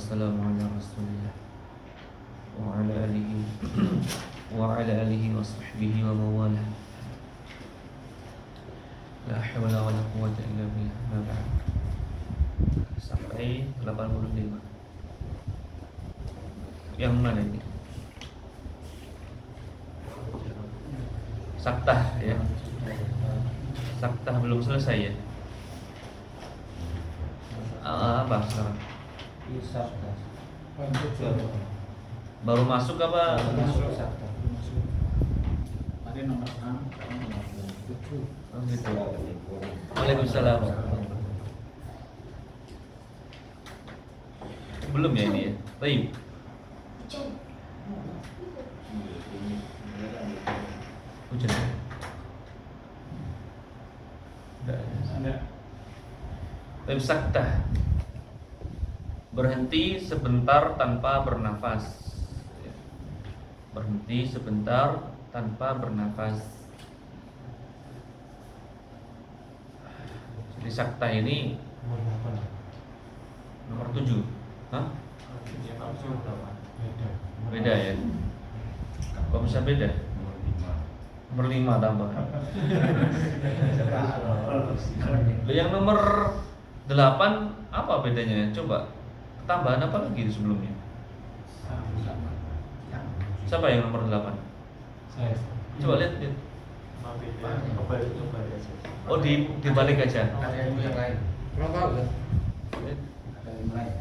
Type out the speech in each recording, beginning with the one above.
wassalamu ala rasulillah wa ala alihi wa sahbihi wa mawalah. La hawla wa la quwwata illa billah. Ma ba'd. Sampai 85. Yang mana ini? Saktah ya. Saktah belum selesai ya. Apa sekarang? Baru masuk apa? Masuk saktah. Ada nomor 6, Oh, gitu. Waalaikumsalam. Belum ya ini ya? Baik. Hujan. ada Baik, saktah. Berhenti sebentar tanpa bernafas. Berhenti sebentar tanpa bernafas. Jadi saktah ini nomor 7. Hah? Beda ya? Kok bisa beda? Nomor 5 tambah. Loh, yang nomor 8 apa bedanya? Coba tambahan apa lagi sebelumnya? Siapa yang nomor 8? saya. Coba lihat. Oh, dibalik aja. Ada ilmu yang lain. Kurang tahu kan? Ada ilmu lain.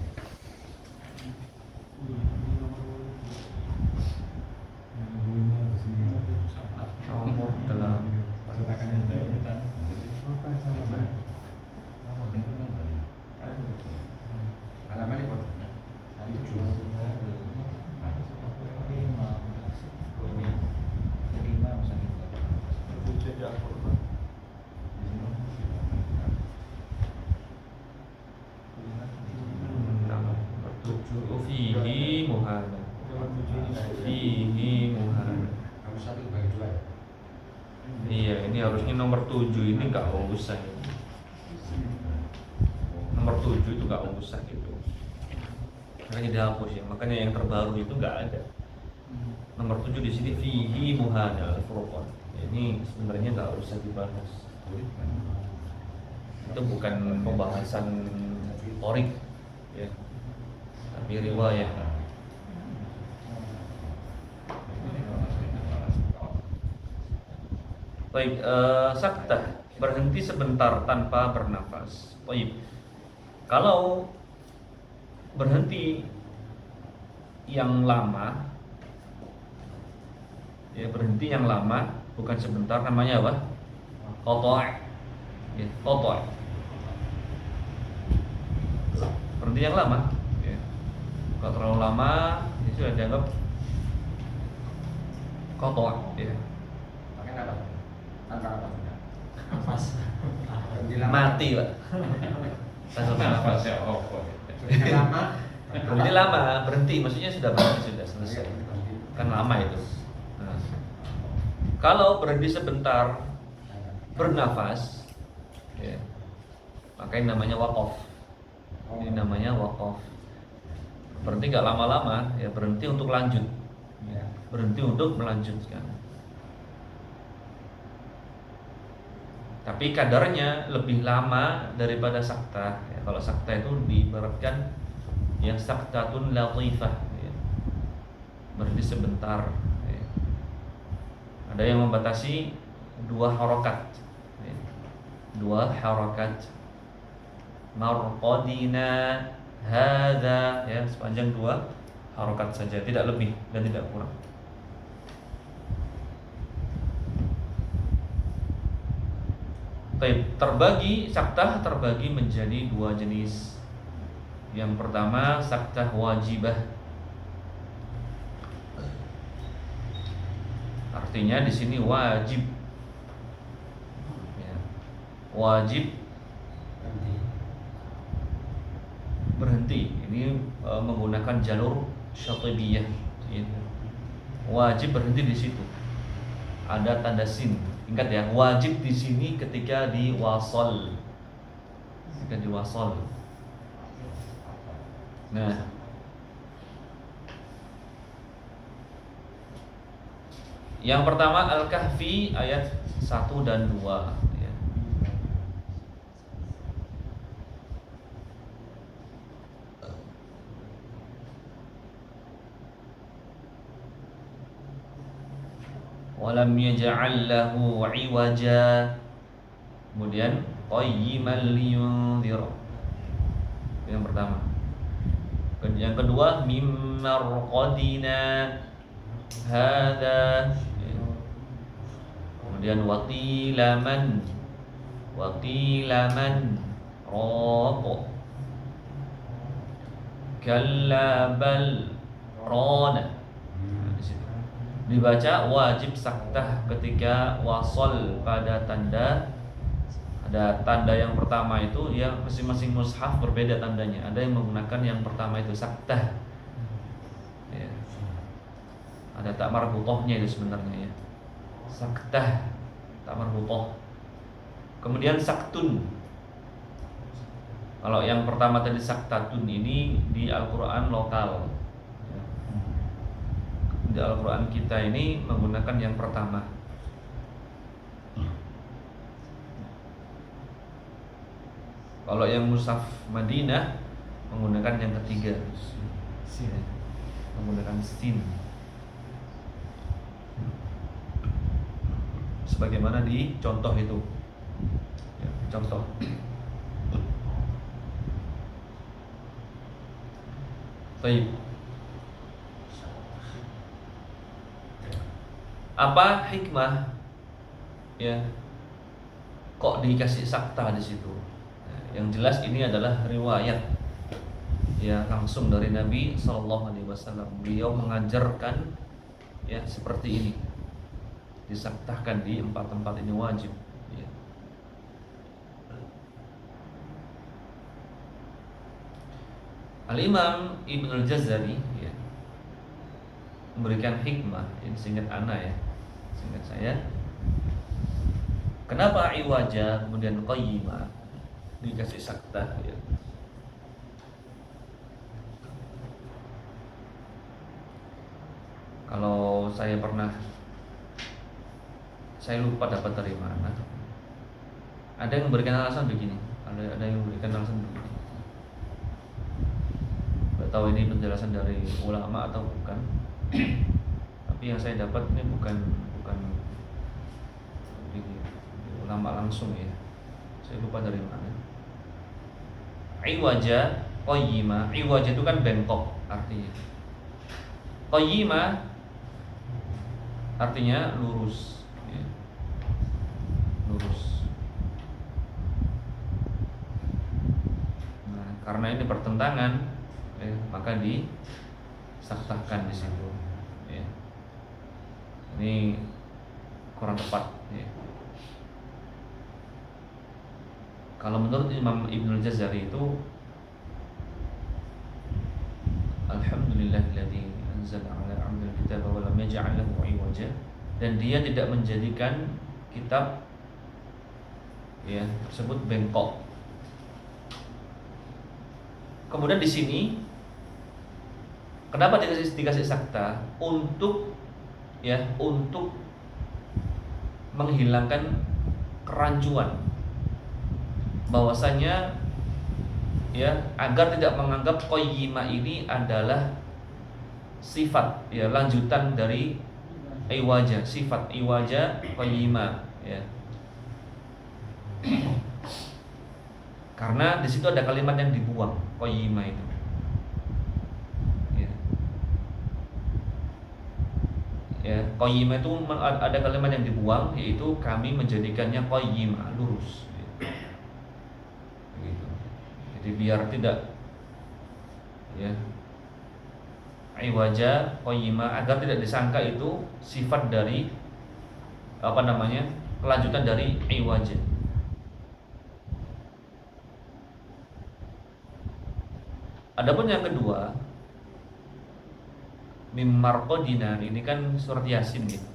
Nomor 8. Halaman ini Fihi muhana. Fihi muhana. kamu satu bagi dua. Iya, ini harusnya nomor 7 ini nggak usah. Nomor 7 itu nggak usah gitu. Makanya dihapus ya. Makanya yang terbaru itu nggak ada. Nomor 7 di sini fihi muhana al-furqan. Ini sebenarnya nggak usah dibahas. Itu bukan pembahasan torik ya. Tapi riwayat. Baik, saktah, berhenti sebentar tanpa bernafas. Baik. Kalau berhenti yang lama, ya berhenti yang lama, bukan sebentar, namanya apa? Qata'. Ya, qata'. Berhenti yang lama, ya. Kalau terlalu lama, itu sudah dianggap qata', ya. Pakai apa? Tanpa apa? Nafas. Mati, Pak. Tanpa nafas. Sudah lama. Berhenti lama, berhenti maksudnya sudah berhenti, sudah selesai. Kan lama itu. Nah, kalau berhenti sebentar bernafas, ya, maka ini namanya waqaf. Ini namanya waqaf. Berhenti nggak lama-lama, ya berhenti untuk lanjut. Ya. Berhenti untuk melanjutkan. Tapi kadarnya lebih lama daripada saktah. Ya, kalau saktah itu diibaratkan yang saktatun latifah, ya. Berhenti sebentar. Ya. Ada yang membatasi 2 harokat, ya. 2 harokat. Marqadina hadza, ya, sepanjang 2 harokat saja, tidak lebih dan tidak kurang. Terbagi saktah terbagi menjadi 2 jenis. Yang pertama saktah wajibah. Artinya di sini wajib. Ya. Wajib berhenti. Ini menggunakan jalur syatibiyah. Gitu. Wajib berhenti di situ. Ada tanda sin. Ingat ya, wajib di sini ketika diwasal. Ketika diwasal. Nah, Yang pertama Al-Kahfi ayat 1 dan 2 ya. Walam yaj'al lahu 'iwaja. Kemudian qayyiman liyunzir. Yang pertama. Yang kedua mimmarqadina hadza. Kemudian waqila man raq kalla bal rana. Di situ dibaca wajib saktah ketika wasol pada tanda. Ada tanda yang pertama itu yang masing-masing mushaf berbeda tandanya. Ada yang menggunakan yang pertama itu saktah ya. Ada tak marbutohnya itu sebenarnya ya. Saktah, tak marbutoh. Kemudian saktun. Kalau yang pertama tadi saktatun ini di Al-Quran lokal ya. Di Al-Quran kita ini menggunakan yang pertama. Kalau yang mushaf Madinah menggunakan yang ketiga, menggunakan sin, sebagaimana di contoh itu. Ya, contoh. Baik. Apa hikmah? Ya, kok dikasih sakta di situ? Yang jelas ini adalah riwayat ya langsung dari Nabi SAW. Beliau mengajarkan ya seperti ini, disaktahkan di 4 tempat ini wajib ya. Al-Imam Ibnul Jazari ya, memberikan hikmah. Ini seingat ana ya, seingat saya. Kenapa iwaja kemudian qayyimah dikasih saktah ya. Kalau saya lupa dapat dari mana. Ada yang memberikan alasan begini, ada yang memberikan alasan begini. Tidak tahu ini penjelasan dari ulama atau bukan. Tapi yang saya dapat ini bukan di ulama langsung ya. Saya lupa dari mana. Iwaja, qayyima. Iwaja itu kan bengkok artinya. Qayyima artinya lurus ya. Lurus. Nah, karena ini pertentangan ya, maka disaktahkan di situ ya. Ini kurang tepat ya. Kalau menurut Imam Ibnul Jazari itu Alhamdulillahilladzi anzala 'ala 'abdihi al-kitaba wa lam yaj'al lahu 'iwaja, dan dia tidak menjadikan kitab ya tersebut bengkok. Kemudian di sini kenapa dikasih sakta? Untuk menghilangkan kerancuan, bahwasanya ya agar tidak menganggap qayyimah ini adalah sifat ya lanjutan dari iwaja, sifat iwaja qayyimah ya. Karena di situ ada kalimat yang dibuang, qayyimah itu. Ya. Ya, qayyimah itu ada kalimat yang dibuang, yaitu kami menjadikannya qayyimah, lurus. Jadi biar tidak ya iwaja qayyimah, agar tidak disangka itu sifat dari kelanjutan dari iwaja. Adapun yang kedua mimmarqadina, ini kan surat Yasin gitu.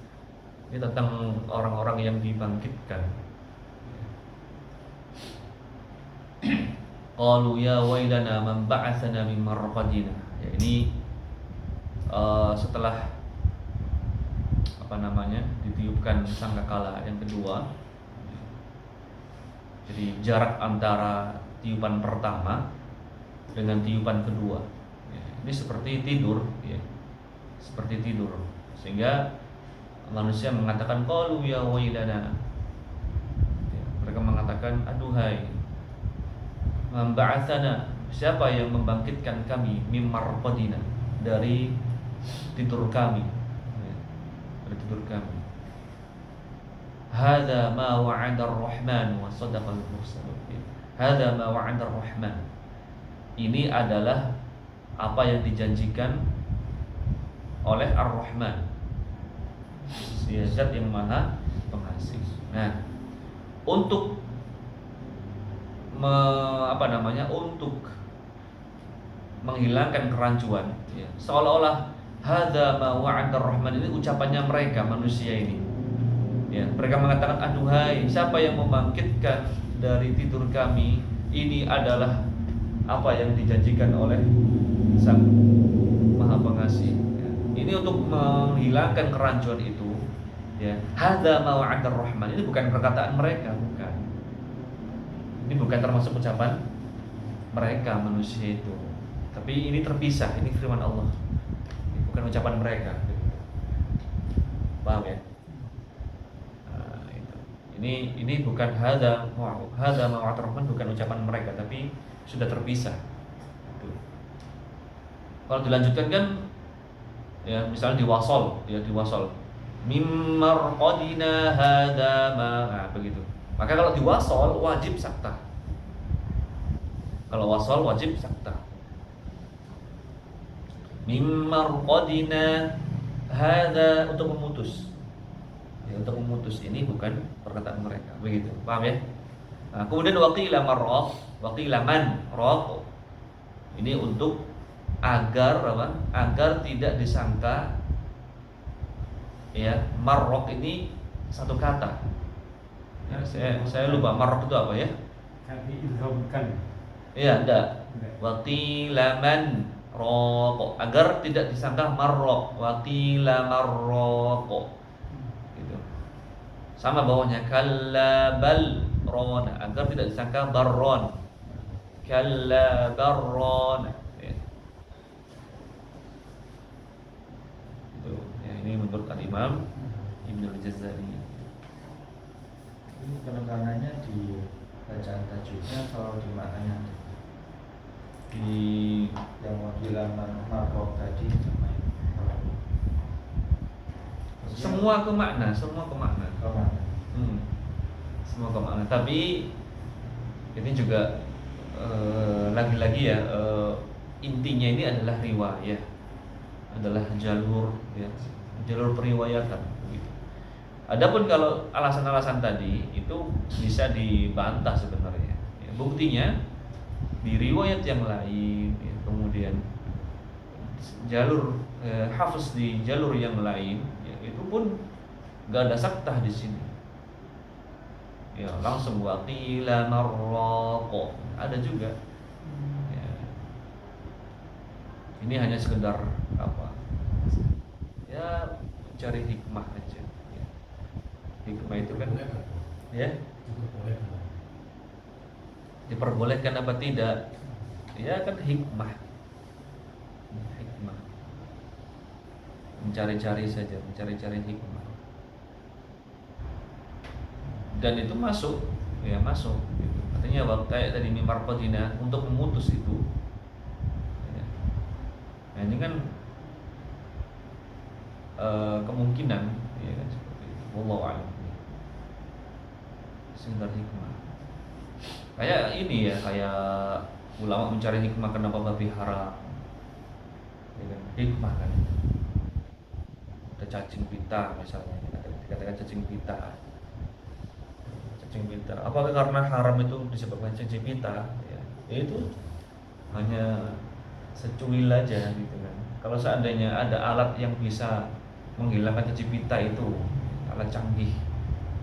Ini tentang orang-orang yang dibangkitkan. Qalu ya wailana man ba'atsana min marqadina. Ya, ini setelah ditiupkan sangkakala yang kedua. Jadi jarak antara tiupan pertama dengan tiupan kedua, ya, ini seperti tidur, ya, seperti tidur, sehingga manusia mengatakan qalu ya wailana, ya, mereka mengatakan aduhai, man ba'atsana, siapa yang membangkitkan kami mim marqadina, dari tidur kami, ya, dari tidur kami. Hadza ma wa'ada ar-rahman wa sadaqa al-mursalun. Hadza ma wa'ada ar-rahman. Ini adalah apa yang dijanjikan oleh Ar-Rahman, Zat yang Maha Pengasih. Nah, untuk untuk menghilangkan kerancuan, ya, seolah-olah hadza ma wa'ada ar-rahman ini ucapannya mereka manusia ini. Ya, mereka mengatakan aduhai, siapa yang membangkitkan dari tidur kami? Ini adalah apa yang dijanjikan oleh Sang Maha Pengasih. Ya, ini untuk menghilangkan kerancuan itu. Ya, hadza ma wa'ada ar-rahman, ini bukan perkataan mereka, bukan. Ini bukan termasuk ucapan mereka manusia itu. Tapi ini terpisah, ini firman Allah. Ini bukan ucapan mereka. Paham ya? Ini bukan hadza ma wa'ada ar-rahman, bukan ucapan mereka, tapi sudah terpisah. Kalau dilanjutkan kan, ya misalnya diwasol, ya diwasol. Mimmar qadina hadza ma, nah, begitu. Maka kalau diwasol wajib saktah. Kalau wasol wajib saktah. Mimmar qadina hadza, untuk memutus. Ya, untuk memutus, ini bukan perkataan mereka, begitu. Paham ya? Nah, kemudian waqila marraq, waqila man raq. Ini untuk agar apa? Agar tidak disangka, ya, marraq ini satu kata. Ya, saya lupa marraq itu apa ya? Kami izhamkan. Iya, enggak. Waqila man raq, agar tidak disangka marraq, waqila marraq. Gitu. Sama bawahnya kalla bal ron, agar tidak disangka barron, kalla barron. Ya. Itu, ya, ini menurut Imam Ibnu Al-Jazari. Ini penekanannya di bacaan tajwidnya atau di maknanya? Di Yang wakilan marrok tadi sama ini. semua ke makna, semua ke makna. Kemana? Semua ke makna. Tapi ini juga lagi-lagi ya, intinya ini adalah riwayah, adalah jalur, ya, jalur periwayatan. Begitu. Adapun kalau alasan-alasan tadi itu bisa dibantah sebenarnya. Ya, buktinya di riwayat yang lain, ya, kemudian jalur hafaz di jalur yang lain, ya, itu pun nggak ada saktah di sini. Ya, langsung waqila marraq, ada juga. Ya. Ini hanya sekedar apa? Ya, cari hikmah aja. Ya. Hikmah itu kan, ya, diperbolehkan apa tidak? Ya kan hikmah. Hikmah. Mencari-cari saja, mencari-cari hikmah. Dan itu masuk, ya masuk. Gitu. Artinya waktu kayak tadi mimar qadina, untuk memutus itu. Ya. Nah ini kan kemungkinan, ya kan seperti itu. Wallahu a'lam. Sekedar hikmah. Kayak ini ya, kayak ulama mencari hikmah kenapa babi haram. Ya kan? Hikmah kan. Ada cacing pita misalnya, dikatakan cacing pita. Cacing pita. Apakah karena haram itu disebabkan cacing pita? Ya, itu hanya secuil aja gitu kan. Kalau seandainya ada alat yang bisa menghilangkan cacing pita itu, alat canggih,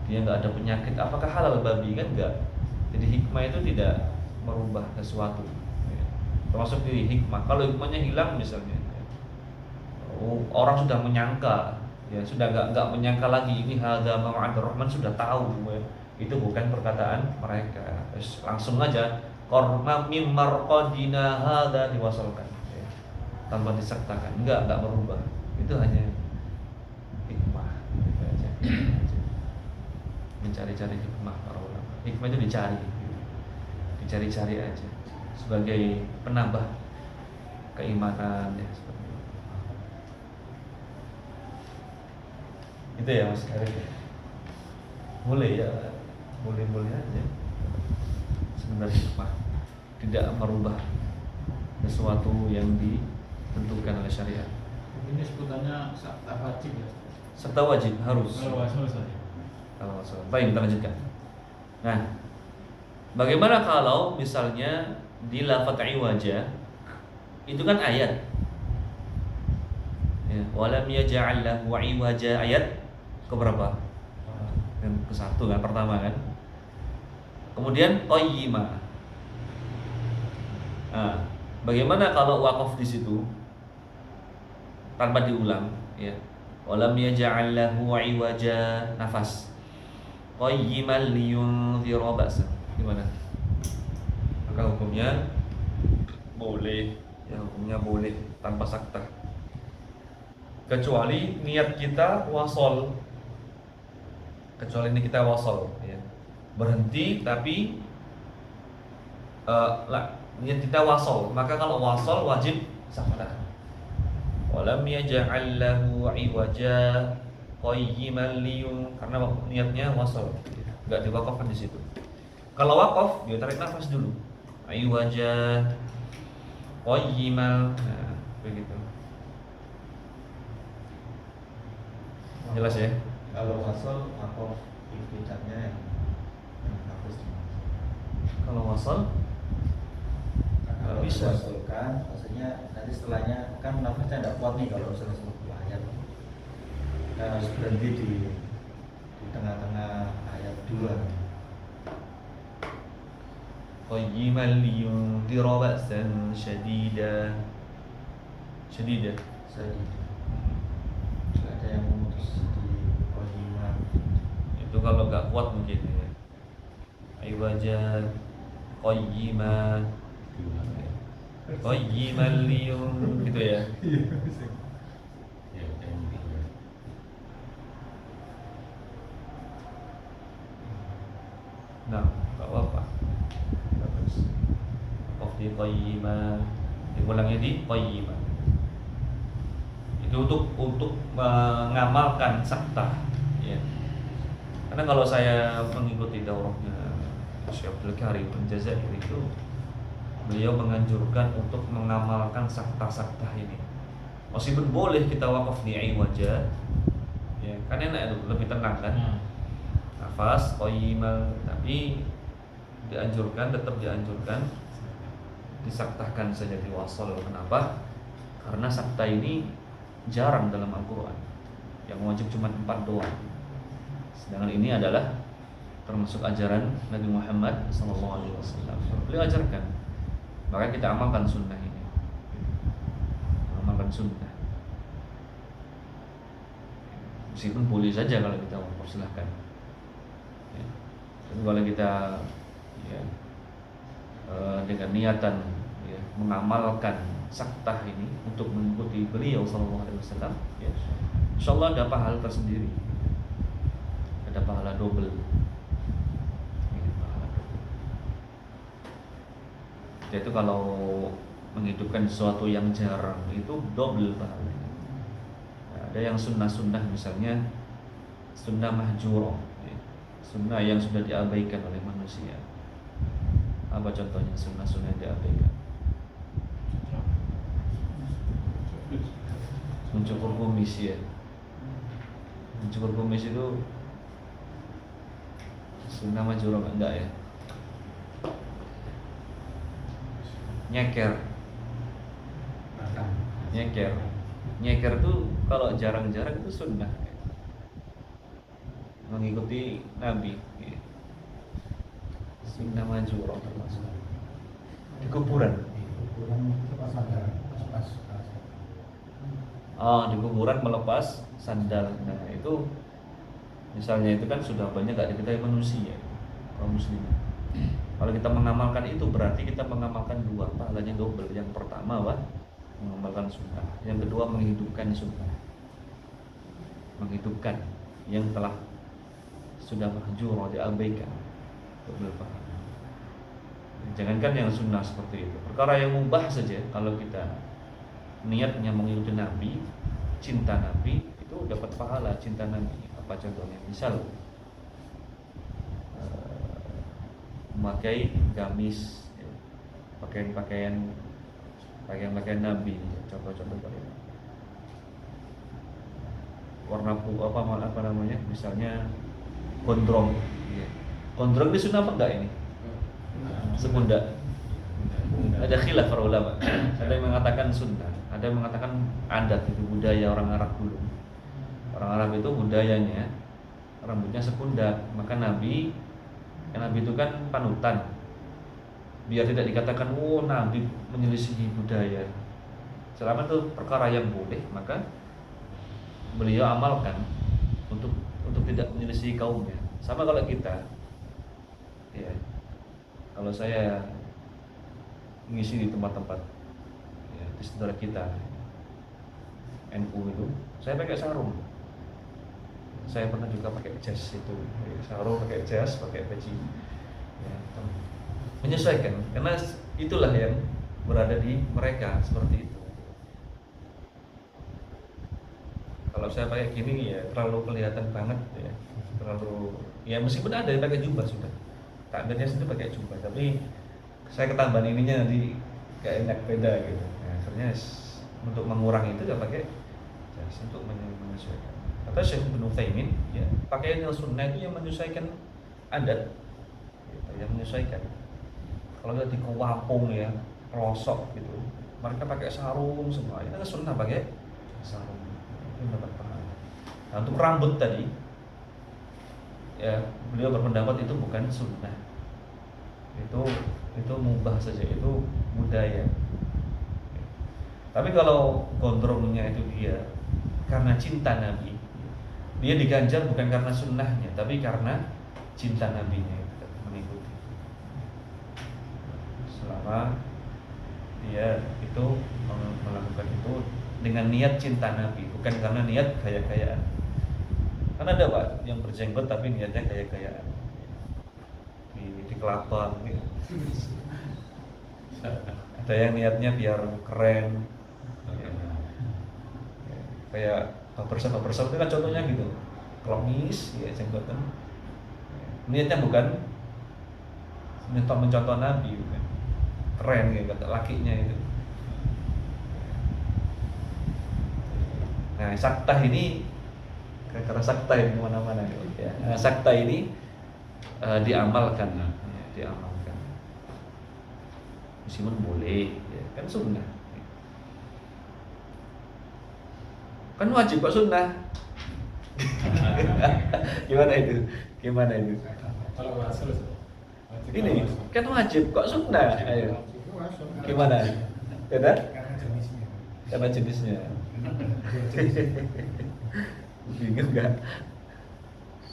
dia nggak ada penyakit, apakah halal babi? Kan enggak. Jadi hikmah itu tidak merubah sesuatu, ya. Termasuk di hikmah. Kalau hikmahnya hilang misalnya, orang sudah menyangka Ya sudah nggak menyangka lagi ini hadza ma'adur rahman, sudah tahu ya. Itu bukan perkataan mereka. Terus langsung aja korma mimar qadina hadza diwasalkan ya. Tanpa disertakan, enggak merubah. Itu hanya hikmah gitu aja. Mencari-cari hikmah para ulama. Hikmah itu dicari-cari aja sebagai penambah keimanan ya, seperti itu. Itu ya Mas Karim. Boleh ya, boleh aja. Sebenarnya hikmah tidak merubah sesuatu yang ditentukan oleh syariat. Ini sebutannya sakta wajib ya. Serta wajib harus. Kalau wasol saja. Kalau masalah. Baik, kita lanjutkan. Nah, bagaimana kalau misalnya di lafadz iwaja itu kan ayat. Ya, walam yaj'al lahu iwaja, ayat keberapa? Yang ke-1 kan, pertama kan. Kemudian qayyima. Nah, bagaimana kalau waqaf di situ tanpa diulang ya. Walam yaj'al lahu iwaja, nafas. Qayyiman liyunzira ba'sa. Gimana? Maka hukumnya boleh, ya hukumnya boleh tanpa sakta. Kecuali niat kita wasol. Kecuali ini kita wasol ya. Berhenti tapi niat kita wasol. Maka kalau wasol wajib sakta. Walam yaj'al lahu iwaja qayyiman liyun, karena niatnya wasol, enggak diwakafkan di situ. Kalau wakaf dia tarik nafas dulu. Iwaja qayyiman, nah begitu. Jelas ya? Kalau wasol apa ibtidanya yang hapus di mana? Kalau wasol Kalau bisa. diwasolkan, maksudnya nanti setelahnya kan nafasnya tidak kuat nih kalau selesai ayat. Kita harus berhenti di tengah-tengah ayat 2. Qayyiman liyunzira ba'san syadida. Syadida. Ada yang memutus di qayyimah. Itu kalau nggak kuat mungkin ya. Iwaja qayyiman liyun gitu ya. Nah, nggak apa-apa. Bagus. Waqaf di qayyimah, diulangnya di qayyimah. Itu untuk mengamalkan sakta, ya. Karena kalau saya mengikuti daurahnya Syekh Abdul Karim Al-Jazairi itu, beliau menganjurkan untuk mengamalkan sakta-sakta ini. Meskipun boleh kita wakaf di iwaja, ya, kan enak itu, lebih tenang kan. Nafas, qayyimah, tapi tetap dianjurkan disaktahkan saja, diwasol. Kenapa? Karena sakta ini jarang dalam Al-Quran. Yang wajib cuma 4 doang. Sedangkan ini adalah termasuk ajaran Nabi Muhammad SAW. Beliau ajarkan, maka kita amalkan sunnah ini. Amalkan sunnah. Meskipun boleh saja kalau kita wakaf, silahkan. Ya. Dan kalau kita ya, dengan niatan ya, mengamalkan saktah ini untuk mengikuti beliau SAW, ya, insyaallah ada pahala tersendiri, ada pahala double. Yaitu kalau menghidupkan sesuatu yang jarang itu double pahalanya. Nah, ada yang sunnah-sunnah, misalnya sunnah mahjurah, ya, sunnah yang sudah diabaikan oleh manusia. Apa contohnya sunnah-sunnah yang diabaikan? Mencukur kumis, ya. Mencukur kumis itu sunnah mahjurah enggak ya? Nyeker tuh kalau jarang-jarang itu sunnah, mengikuti Nabi, sunnah majurah termasuk di kuburan. di kuburan melepas sandal. Nah itu misalnya itu kan sudah banyak gak diketahui manusia kaum muslimin. Kalau kita mengamalkan itu berarti kita mengamalkan dua, pahalanya double. Yang pertama mengamalkan sunnah, yang kedua menghidupkan sunnah, menghidupkan yang telah sudah mahjur diabaikan double pahala. Jangankan yang sunnah seperti itu, perkara yang mubah saja kalau kita niatnya mengikuti Nabi, cinta Nabi, itu dapat pahala cinta Nabi. Apa contohnya? Misal memakai gamis, pakaian Nabi, contoh-contoh kali. Warna apa namanya? Misalnya gondrong. Gondrong ini sunnah apa enggak ini? Sepundak. Ada khilaf para ulama. Ada yang mengatakan sunnah, ada yang mengatakan adat, itu budaya orang Arab dulu. Orang Arab itu budayanya rambutnya sepundak, maka Nabi itu kan panutan. Biar tidak dikatakan Nabi menyelisihi budaya. Selama itu perkara yang boleh, maka beliau amalkan untuk tidak menyelisihi kaumnya. Sama kalau kita, ya, kalau saya ngisi di tempat-tempat, ya, di saudara kita NU itu, saya pakai sarung. Saya pernah juga pakai jas itu, sarung, pakai jas, pakai peci, ya, menyesuaikan, karena itulah yang berada di mereka seperti itu. Kalau saya pakai gini ya terlalu kelihatan banget, ya, terlalu, ya meskipun ada yang pakai jubah sudah, takdirnya sudah pakai jubah, tapi saya ketambahan ininya nanti gak enak beda gitu. Nah, akhirnya untuk mengurangi itu gak pakai jas, untuk menyesuaikan. Kata Syekh Ibnu Utsaimin, ya, pakaian yang sunnah itu yang menyesuaikan adat, gitu, yang menyesuaikan. Kalau di Kampung ya, pelosok gitu, mereka pakai sarung semua. Itu kan sunnah pakai sarung, itu dapat pahala. Nah, untuk rambut tadi, ya beliau berpendapat itu bukan sunnah, itu mubah saja, itu budaya. Tapi kalau gondrongnya itu dia karena cinta Nabi, dia diganjar bukan karena sunnahnya, tapi karena cinta Nabinya, mengikuti. Selama dia itu melakukan itu dengan niat cinta Nabi, bukan karena niat gaya-gayaan. Kan ada Pak yang berjenggot tapi niatnya gaya-gayaan, di kelabang gitu. Ada yang niatnya biar keren, ya. Kayak barbershop itu kan contohnya gitu, klomis, ya, jenggotan. Niatnya bukan mencontoh Nabi, bukan. Keren gitu, kata lakinya itu. Nah, sakta ini, karena sakta ini kemana-mana gitu, ya. Nah, sakta ini diamalkan, ya, diamalkan. Meskipun boleh, ya, kan sunnah. Kan wajib kok sunnah. Gimana itu? Kalau wajib Ini kan wajib kok sunnah. Ayo. Gimana? Beda? Karena jenisnya. Bingung gak?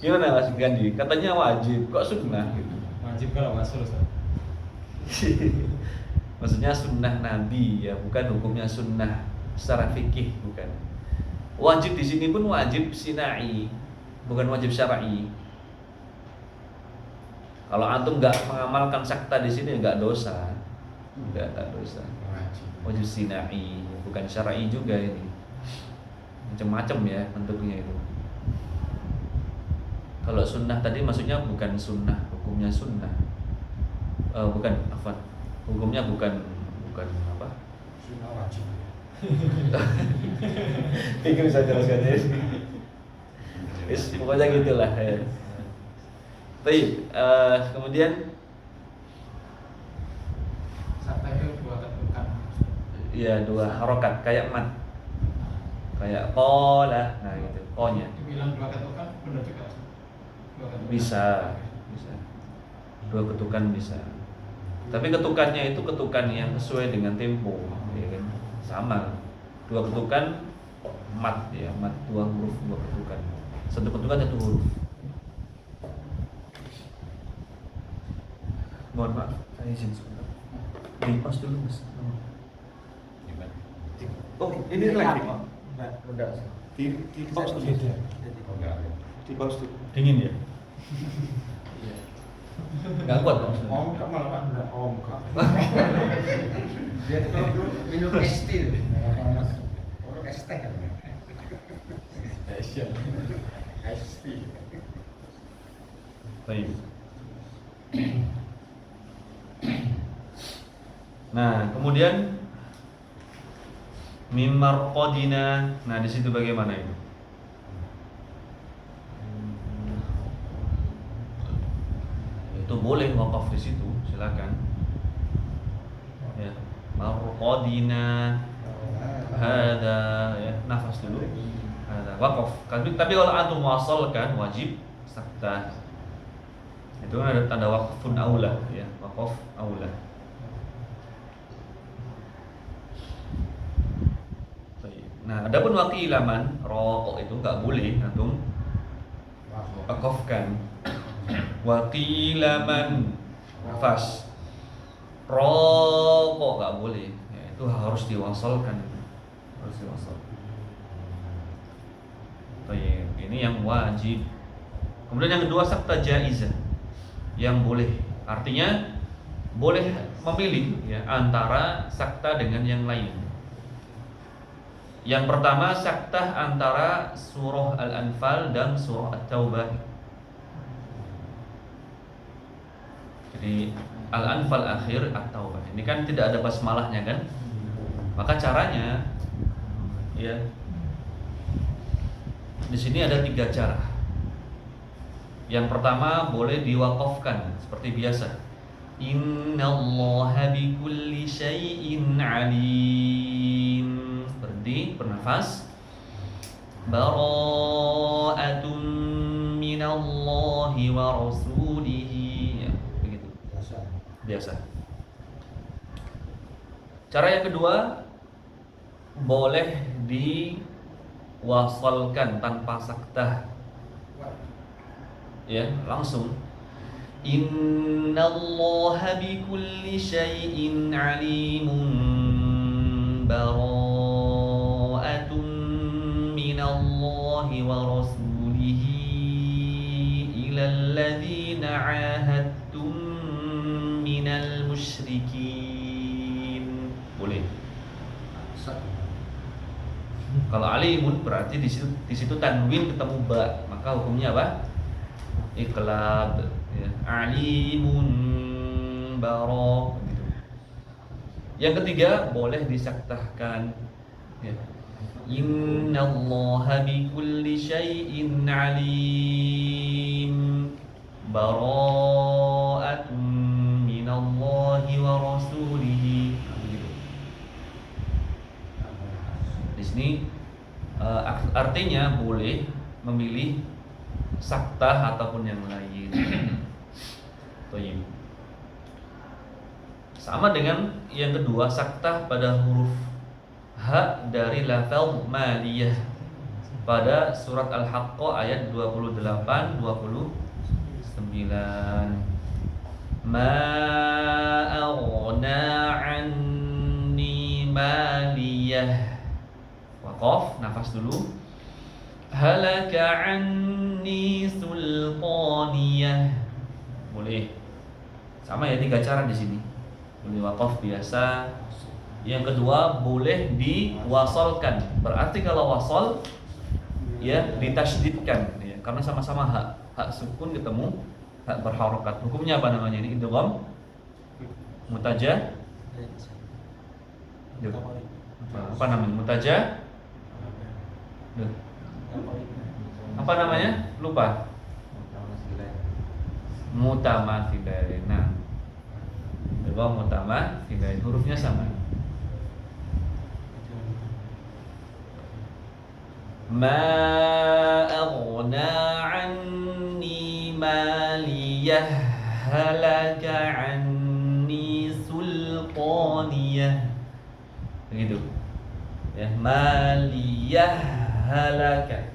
Gimana Mas Gandhi? Katanya wajib kok sunnah gitu. Wajib kalau wajib. Maksudnya sunnah Nabi ya, bukan hukumnya sunnah secara fikih, bukan. Wajib di sini pun wajib sinai, bukan wajib syar'i. Kalau antum nggak mengamalkan sakta di sini nggak dosa, nggak dosa. Wajib sinai, bukan syar'i juga ini. Macam-macam ya bentuknya itu. Kalau sunnah tadi maksudnya bukan sunnah, hukumnya sunnah. Bukan apa? Hukumnya bukan apa? Sunnah wajib. Ini bisa jelaskan ya. Pokoknya gitulah ya. Baik, kemudian Sakta itu dua ketukan. ya dua harokat kayak mat, kayak kolah, nah gitu, konya Dibilang dua ketukan benar juga. bisa, dua ketukan bisa. Tapi ketukannya itu ketukan yang sesuai dengan tempo, ya kan? Sama, dua ketukan mat ya, mat 2 huruf 2 ketukan. Satu ketukan 1 huruf. Mohon maaf, saya izin sebentar. Di pas dulu Mas. Oh, ini lagi. Udah. Di pause dulu. Di pause dulu. Dingin ya? Gak kuat Pak. Om kak malah kan udah om kak. Dia tuh kalau dulu minum es teh. Orang es teh kan. Spesial. Es teh. Baik. Nah, kemudian mimar qadina. Nah, di situ bagaimana itu? Itu boleh wakaf di situ, silakan. Ya, marqadina. Hada ya, nafas dulu. Hada wakaf. Tapi kalau antum wasalkan wajib sakta. Itu kan ada tanda waqfun aula ya, waqaf aula. Nah, adapun wakilaman rokok itu nggak boleh antum wakafkan. Wakilaman nafas rokok nggak boleh, ya, itu harus diwasalkan, harus diwasal. Baik, ini yang wajib. Kemudian yang kedua sakta jaizah, yang boleh, artinya boleh memilih ya antara sakta dengan yang lain. Yang pertama saktah antara surah Al-Anfal dan surah At-Taubah. Jadi Al-Anfal akhir, At-Taubah. Ini kan tidak ada basmalahnya kan? Maka caranya ya di sini ada 3 cara. Yang pertama boleh diwakafkan seperti biasa. Innallaha bikulli syai'in alim. Berhenti, bernafas. Bara'atun minallahi wa rasulihi. Ya, begitu. Biasa. Cara yang kedua boleh diwasalkan tanpa saktah. Ya, langsung. Innallaha bikulli syai'in alimun bara'atun minallahi wa rasulihi ilal ladzina 'ahadtum minal musyrikin. Boleh. Kalau alimun berarti di situ tanwin ketemu ba, maka hukumnya apa? Iqlab ya. Alimun barok gitu. Yang ketiga boleh disaktahkan ya. Innallaha bikulli syai'in alim bara'atun minallahi wa rasulihi gitu. Di sini artinya boleh memilih saktah ataupun yang lain. Toyib. Sama dengan yang kedua, saktah pada huruf ha dari lafaz maliyah pada surat Al-Haqqah ayat 28 29. Ma aghna anni maliyah. Waqaf, nafas dulu. Halaka anni sultaniyah. Boleh. Sama ya, 3 cara di sini. Boleh waqaf biasa. Yang kedua boleh diwasalkan. Berarti kalau wasal ya ditasydidkan ya, karena sama-sama hak sukun ketemu hak berharokat. Hukumnya apa namanya ini? Idgham mutajah. Apa namanya? Mutajah. Apa namanya? Lupa. Mutamathilain. Nah, idgham mutamathilain, hurufnya sama. Ma aghna anni maliyah halaka anni sultaniyah. Begitu. Ya, maliyah halaka.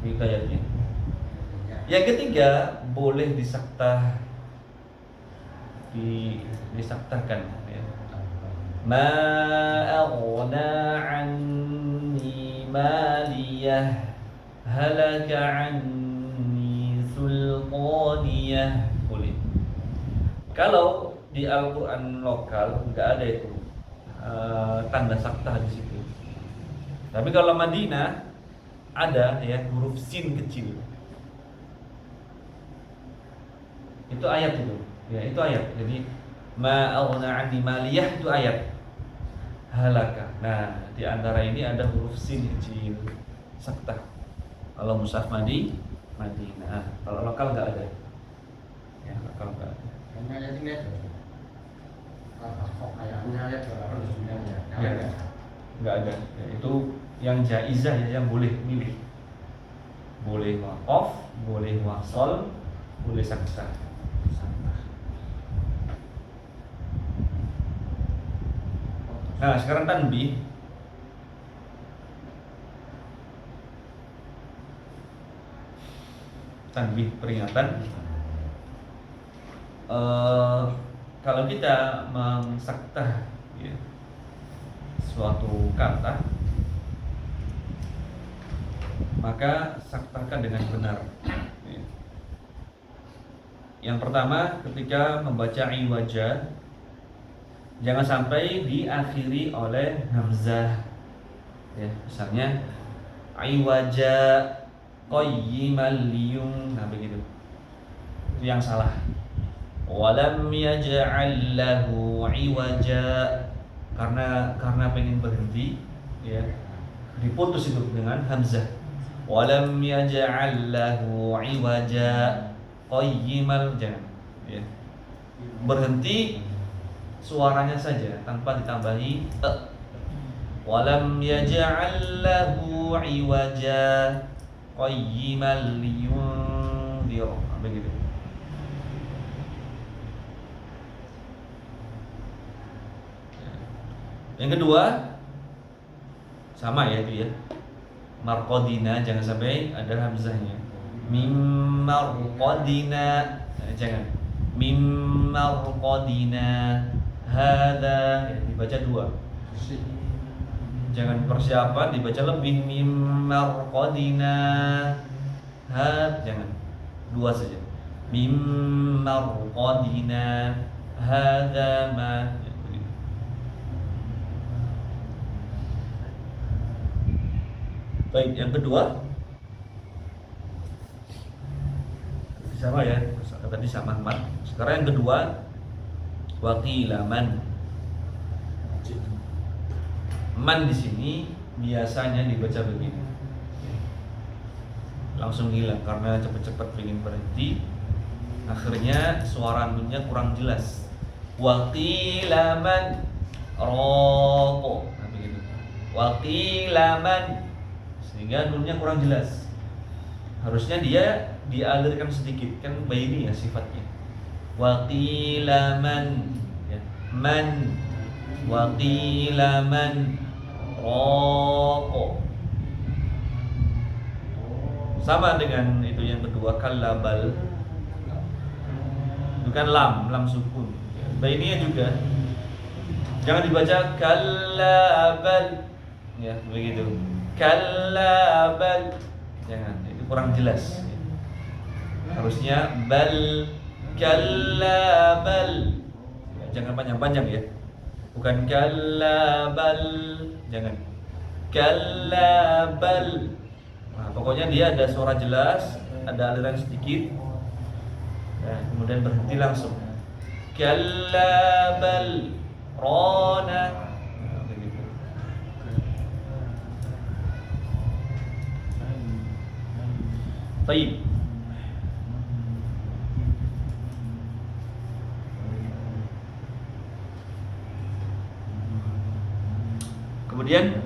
Itu ayatnya. Yang ketiga, boleh disaktakan ya. Ma aghna anni maliyah halaka anni sultaniyah, boleh. Kalau di Al-Quran lokal nggak ada itu tanda saktah di situ. Tapi kalau Madinah ada ya huruf sin kecil. Itu ayat itu. Ya, itu ayat. Jadi ma aghna anni maliyah itu ayat. Halaka. Nah, di antara ini ada huruf sin kecil saktah. Kalau mushaf Madinah. Kalau lokal nggak ada. Ya, lokal nggak ada. Ya, nggak ada. Ya, itu yang jaizah ya, yang boleh milih. Boleh waqaf, boleh wasol, boleh saktah. Nah, sekarang tanbih. Tanbih, peringatan. Kalau kita mensaktah ya, suatu kata, maka saktahkan dengan benar ya. Yang pertama, ketika membaca iwaja, jangan sampai diakhiri oleh hamzah ya. Misalnya iwaja qayyimal liyum, nah begitu. Itu yang salah. Walam yaj'al lahu iwaja, karena pengen berhenti ya, diputus itu dengan hamzah. Walam yaj'al lahu iwaja qayyimal, jangan ya. Berhenti suaranya saja tanpa ditambahi e. Walam yaj'al lahu iwaja qayyimal liyundir, begitu. Yang kedua sama ya itu ya. Marqadina, jangan sampai ada hamzahnya. Mim marqadina, jangan. Mim marqadina hadza, ya, dibaca dua. Jangan persiapan dibaca lebih. Mim marqadina jangan. Dua saja. Mim marqadina hadza ma. Baik, yang kedua sama ya, tadi sama mat. Sekarang yang kedua, waqilaman. Man di sini biasanya dibaca begini, langsung hilang karena cepat-cepat pengen berhenti. Akhirnya suara nunnya kurang jelas. Waqilaman roko, nah, begitu. Waqilaman, sehingga nunnya kurang jelas. Harusnya dia dialirkan sedikit, kan baini ya sifatnya. Waqilaman ya, man, waqilaman roko. Sama dengan itu yang kedua, kalabal. Bukan lam sukun. Baininya juga. Jangan dibaca kalabal ya, begitu. Kalabal, jangan, itu kurang jelas. Harusnya bal, kalabal, ya, jangan panjang-panjang ya. Bukan kalabal, jangan. Kalabal. Nah, pokoknya dia ada suara jelas, ada aliran sedikit. Nah, kemudian berhenti langsung. Kalabal rona. Baik. Kemudian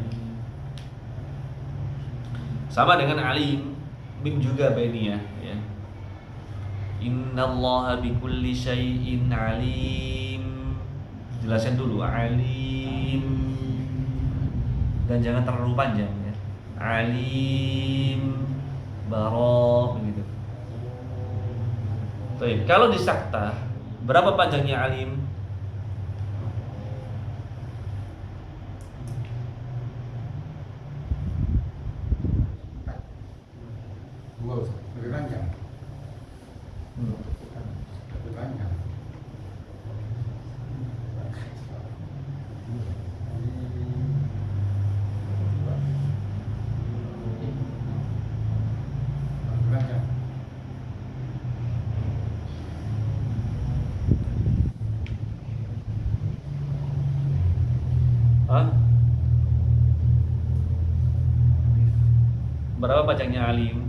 sama dengan alim, mim juga bainiyah ya. Innallaha bikulli syai'in alim. Jelaskan dulu alim. Dan jangan terlalu panjang ya. alim, baro, begitu. Baik, kalau di sakta berapa panjangnya alim? Dua, lebih panjang. Lebih panjang. Lebih panjang. Hah? Berapa panjangnya alim?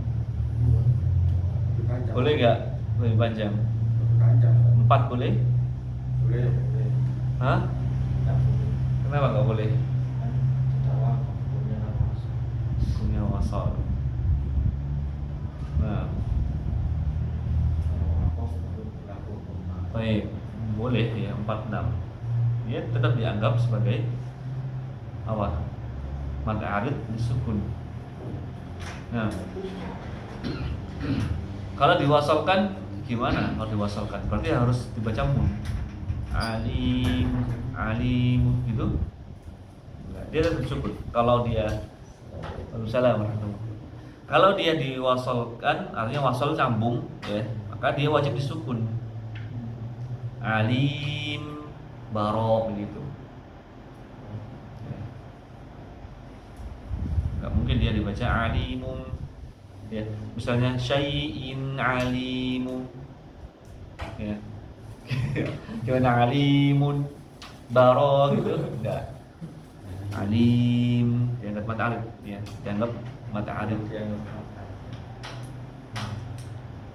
Dua. Lebih panjang. Boleh nggak lebih panjang? Lebih panjang. 4 boleh? Boleh. Hah? Kenapa nggak boleh? Hukumnya wasal. Nah, baik, boleh ya 46. Dia tetap dianggap sebagai apa? Mad arid disukun. Nah, kalau diwasalkan gimana? Kalau diwasalkan berarti harus dibaca mun. Alim, alim gitu. Nah, dia tetap disukun. Kalau dia Waalaikumsalam warahmatullahi. Kalau dia diwasalkan, artinya wasal sambung, ya, maka dia wajib disukun. Alim, baro, begitu. Nggak mungkin dia dibaca alimun, ya. Misalnya syai'in alimun, ya. Gimana alimun, baro, gitu, enggak. Alim, dianggap mata alif, ya, dianggap mata alif.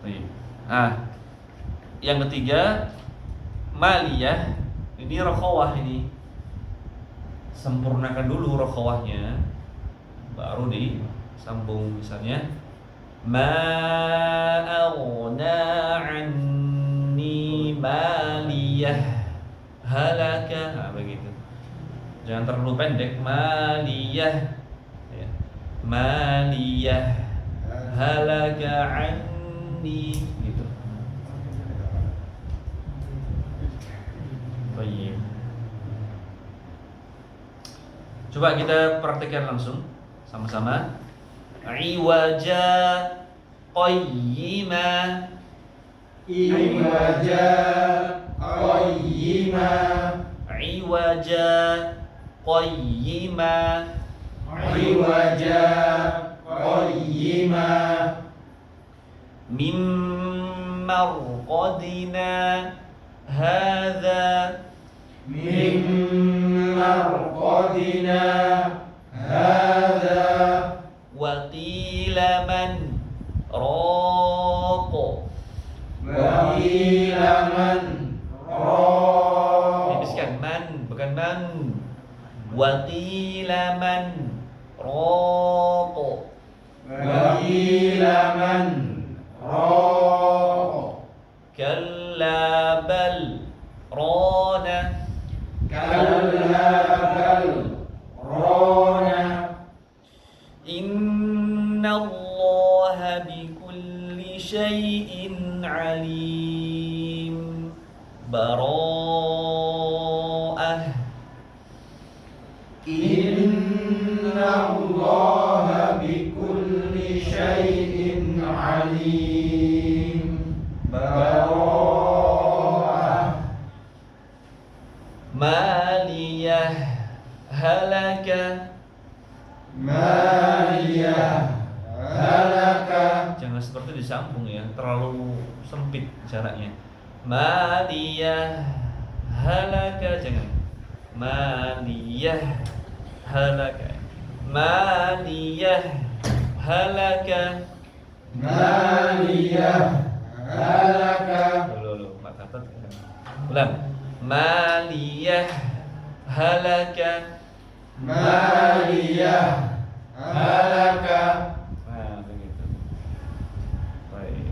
Baik. Yang ketiga maliyah, ini rokhawah ini. Sempurnakan dulu rokhawahnya, baru disambung. Misalnya ma aghna anni maliyah halaka. Nah, begitu. Jangan terlalu pendek. Maliyah, ya. Maliyah halaka anni, gitu. Baik. Coba kita praktekkan langsung sama-sama. Iwaja qayyima, Iwaja qayyima, iwaja qayyima, iwaja qayyima, mim marqadina hadza, min marqadina hadza, wa qila man raq, wa qila man raq, tipiskan man, bukan man. Wa qila man raq, wa qila man raq, kalla bal rana, kalla bal rana, inna allaha bikulli syai'in alim. Bara'ah, inna allaha bikulli syai'in alim. Bara'ah, maliyah halaka. maliyah halaka, Jangan seperti disambung, ya, terlalu sempit jaraknya. Maliyah halaka, jangan. Maliyah halaka, maliyah halaka. maliyah halaka, Loh, Pak Gatot. Ulang. Maliyah halaka. maliyah halaka. Nah, begitu. Baik.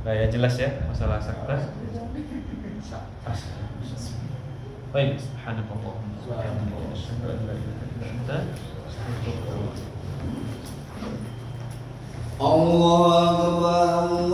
Baik, jelas ya masalah sakta. Baik, subhanakallahumma wa bihamdika asyhadu an la ilaha illa anta astaghfiruka wa atubu ilaik. Allahu Akbar.